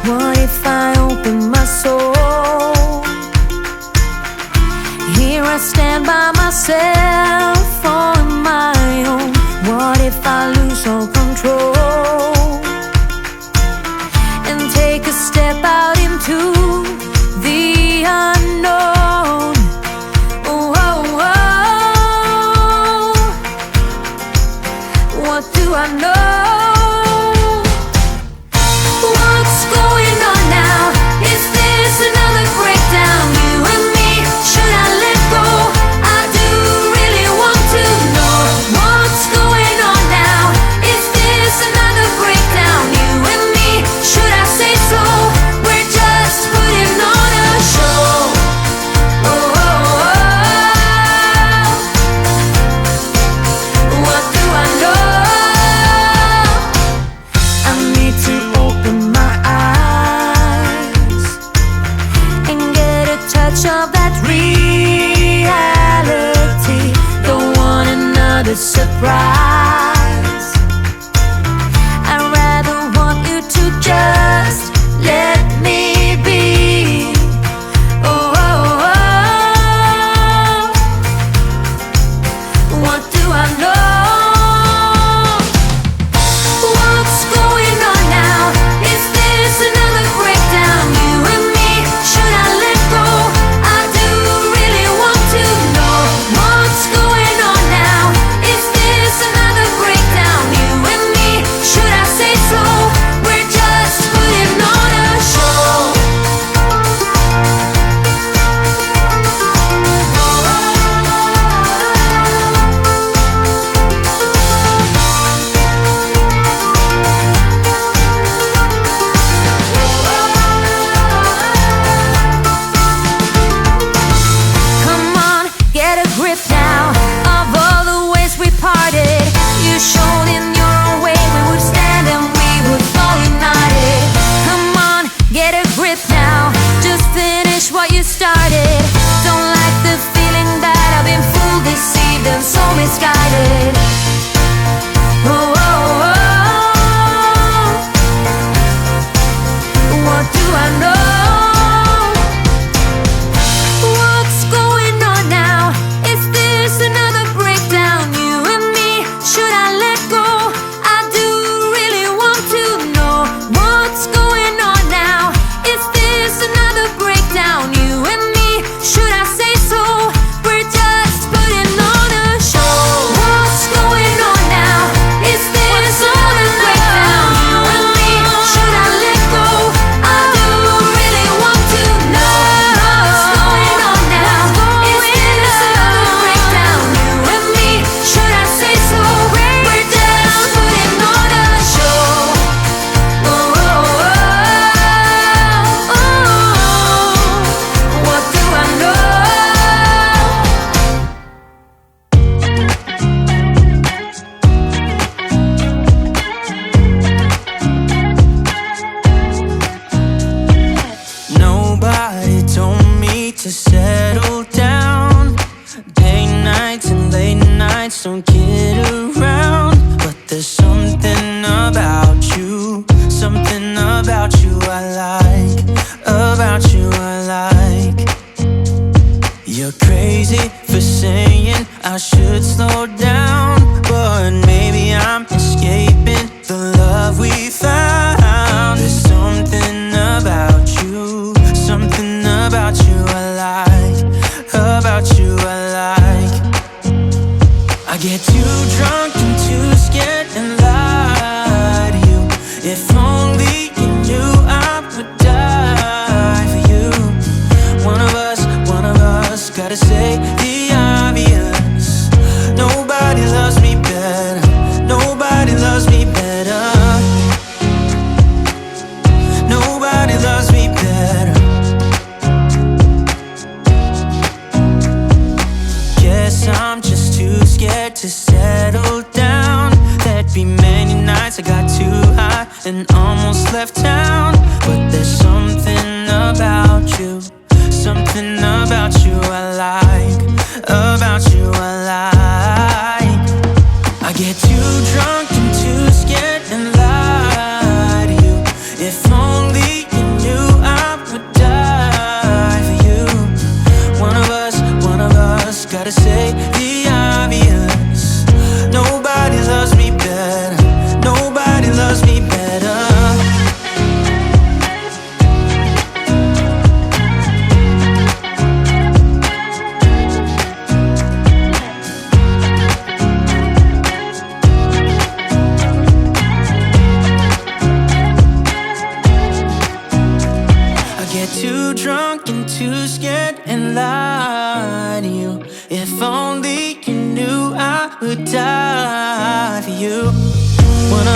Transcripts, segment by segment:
What if I open my soul? Here I stand by myself on my own. What if I lose all control and take a step out into the unknown? Oh, oh, oh. What do I know? What's going on now? Is this another breakdown? You and me, should I let go? I do really want to know what's going on now. Is this another breakdown? You and me, should I say so? We're just putting on a show. Oh, oh, oh. What do I know? I need to open my eyes and get a touch of that reality. Don't want another surprise. I'd rather want you to just let me be. Oh, oh, oh. What do I know? What's going on now? Is this another breakdown? You and me, should I let go? I do really want to know what's going on now. Is this another breakdown? You and me, should I say so? We're just putting on a show. Come on, get a grip now of all the ways we parted. You showed in your own way we would stand and we would fall united. Come on, get a grip now. Just finish what you started. Don't like the feeling that I've been fooled, deceived, and so misguided. Oh, oh, oh. What do I know? What's going on now? Is this another breakdown? You and me, should I let go? I do really want to know what's going on now. Is this another breakdown? You and me, should I say so? We're just putting on a show. What's going on now? Is this another breakdown? You and me, should I let go? I do really want to know what's going on now. Is this another breakdown? You and me, should I say so? We're just putting on a show. Oh, oh, oh, oh. What do I know? Nobody told me to settle down. Day nights and late nights don't kid around. But there's something about you, something about you I like, about you I like. You're crazy for saying I should slow down, but maybe I'm escaping the love we found. There's something about you, something about you I like, about you I like. I get too drunk and too scared and lie to you. If only you knew I would die for you. One of us gotta say the obvious. Nobody loves me better, nobody loves me better. Nobody loves me better. Guess I'm just too scared to settle down. There'd be many nights I got too high and almost left town. But there's something about you, something about you I like, about you I like. I get too drunk and too scared and lie to you. If only you get too drunk and too scared and lie to you. If only you knew I would die for you. One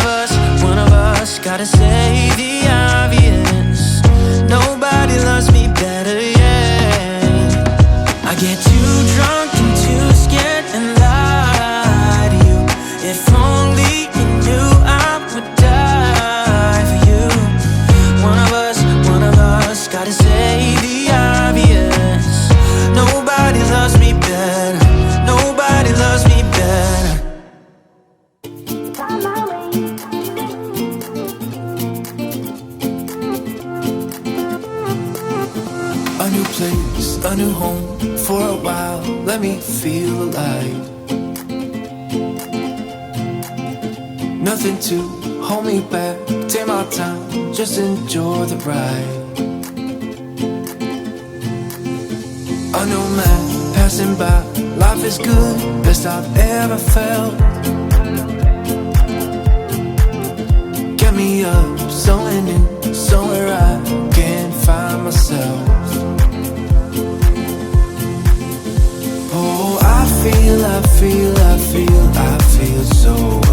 of us gotta say the obvious. Nobody loves me better, yeah. I get too drunk and too scared and lie to you. If only you knew I would die for you. One of us gotta say the obvious. Nobody loves me better. Nobody loves me better. A new place, a new home. For a while, let me feel alive. Nothing to hold me back. Take my time, just enjoy the ride. A new man passing by. Life is good, best I've ever felt. Get me up, somewhere new, somewhere I can find myself. Oh, I feel so alive.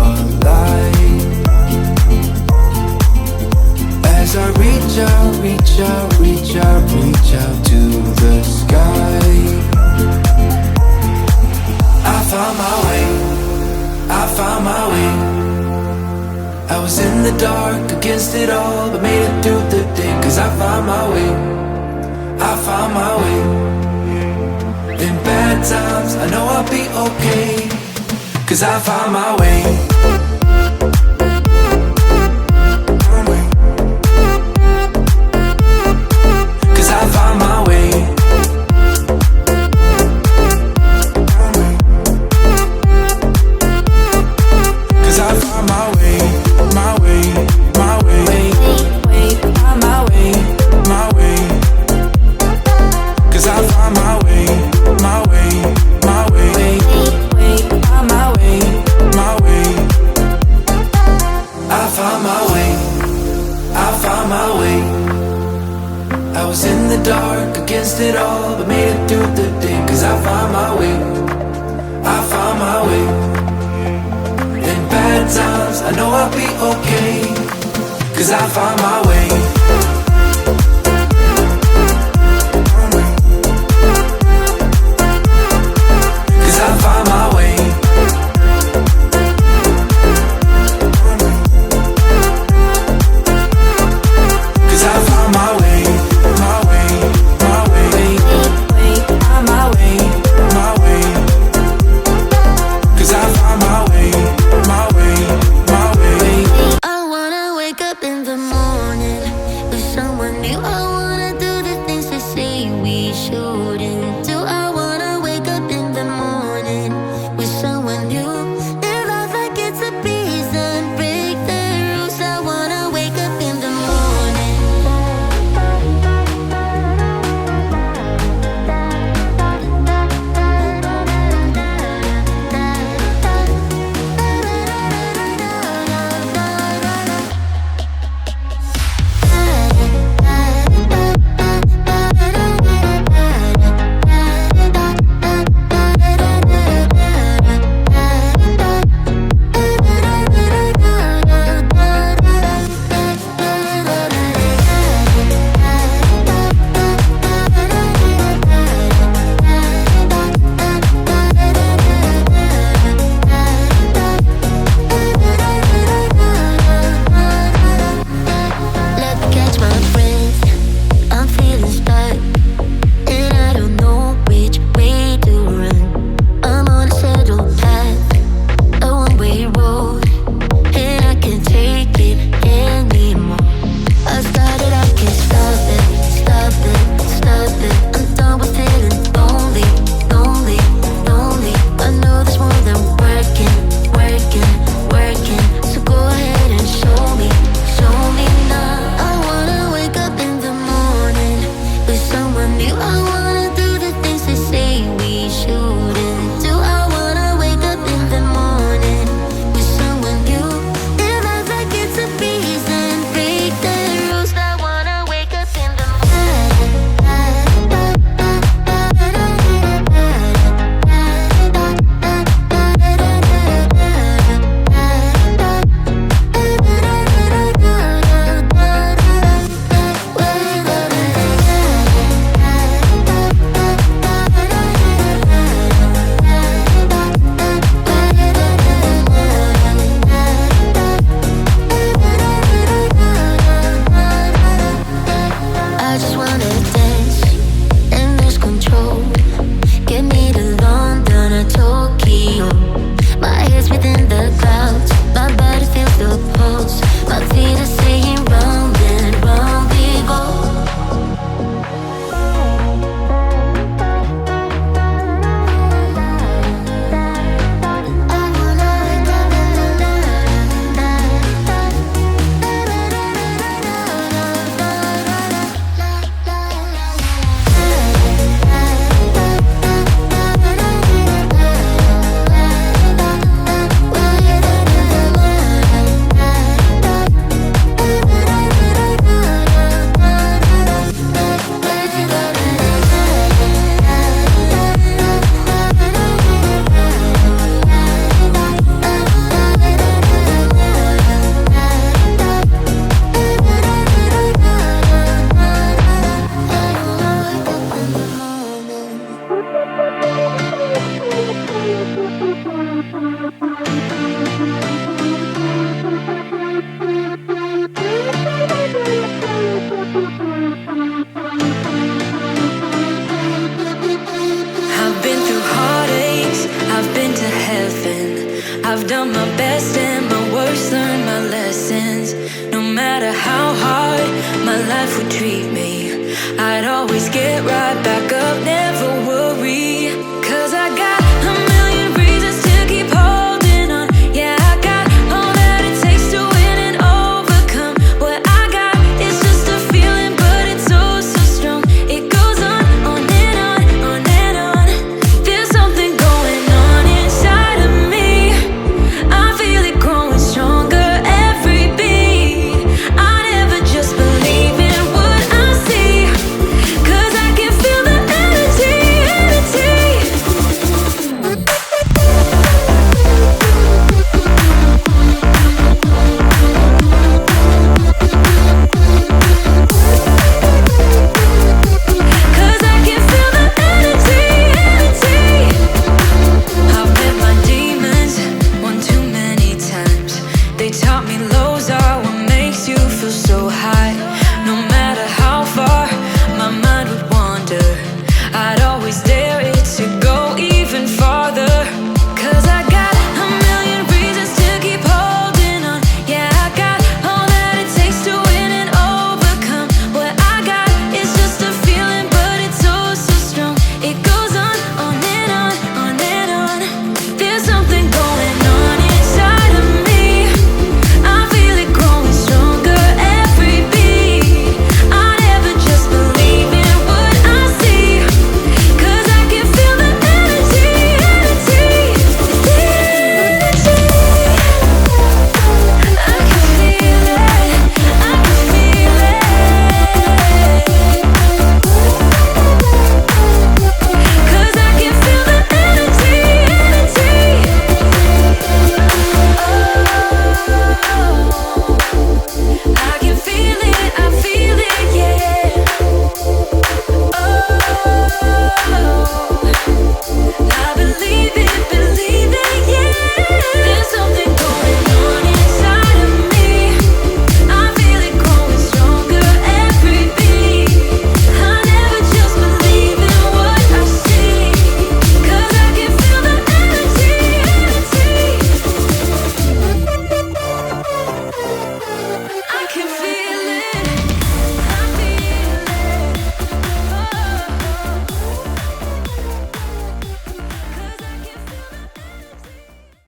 As I reach out to the sky. I found my way. I was in the dark against it all, but made it through the day. Cause I found my way. In bad times, I know I'll be okay. Cause I found my way. Cause I found my way. Cause I found my way. My way. My way. My way. My way. Cause I found my way. My way. My way. My way. My way. I found my way. I found my way. I was in the dark against it all, but made it through the day. Cause I found my way. I found my way. In bad times, I know I'll be okay. Cause I found my way.